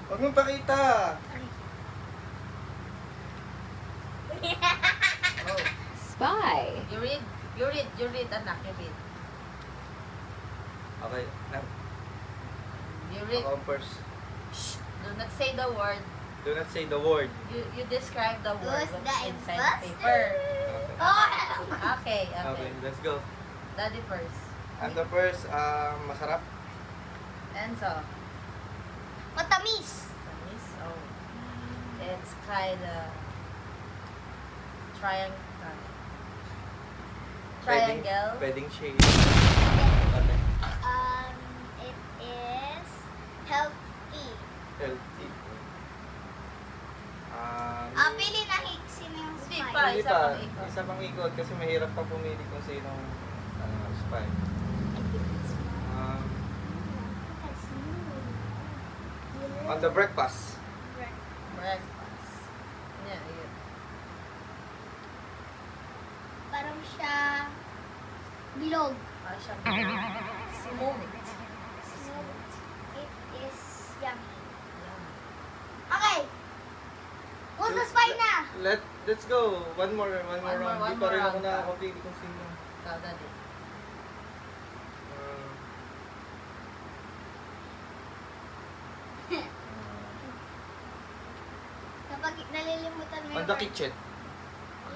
Huwag mong pakita. Oh. Spy. You read, anak, you read. Okay. You read. Ako first. Shh. Do not say the word. Do not say the word. You describe the word Who's what's the inside the imposter? paper. Oh! Okay. Okay, let's go. Daddy first. I'm the first. Masarap. Enzo. Matamis! Tamis. Oh. It's kinda triangle. Pwedeng shade. Okay. It is healthy. Healthy. Pili na sino yung Hindi spy. pa. Hindi isa pa. pang ikot. Isa pang ikot kasi mahirap pa pumili kung sinong spy. On the breakfast. Breakfast. Yeah, yun. Parang siya bilog. Siyang smooth. It is yummy. Yan. Okay! Who's the spy na? Let's go. One more round. One Hindi pa more rin ako round ka. nakakapili kung sino. Ikaw, Daddy. Kapag nalilimutan mo On the kitchen.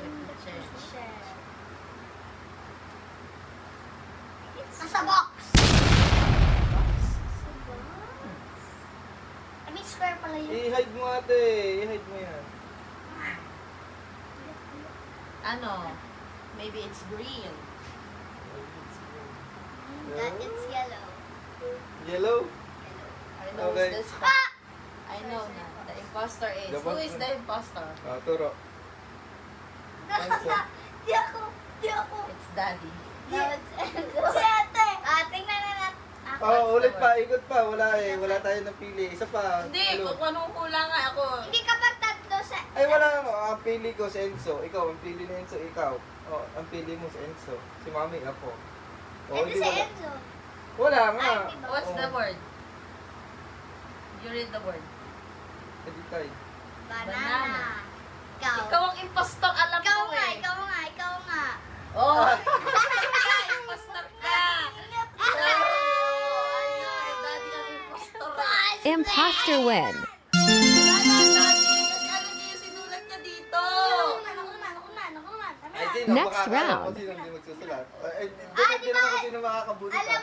In the Kitchen. kitchen. Nasa box! Sa box? I mean, square pala yun. I-hide mo ate. I-hide mo yan. Ano? Maybe it's green. That it's yellow. Yellow? I know Okay. this. Ah! I know na. The imposter is. The Who box- is the imposter? Turo. Di ako. It's Daddy. No, it's si ate. Tingnan na natin. Ulit pa. Ikot pa. Wala eh. Wala tayo napili. Isa pa. Hindi, Hello. kung anong hula nga ako. Hindi kapag tatlo sa... Ay, wala mo. Ang pili ko si Enzo. Ikaw, ang pili ni Enzo, ikaw. Ang pili mo si Enzo. Si Mami, ako. Ito si wala. Enzo. Wala nga. Ay, diba? What's the Oo. word? You read the word. Edi tayo. Banana. Ikaw. Ikaw ang impostor, alam Ikaw ko nga, eh. ikaw nga. Oh! Impostor ka! Ay, Daddy ang impostor. Imposter win. Daddy, kasi ano niya yung sinulat niya dito? Ako naman. Ay, sino? Next Makakaalam round. ko sino hindi magsusulat. Ay, Ah, hindi di ba? naman kung sino makakabuti pa. Alam,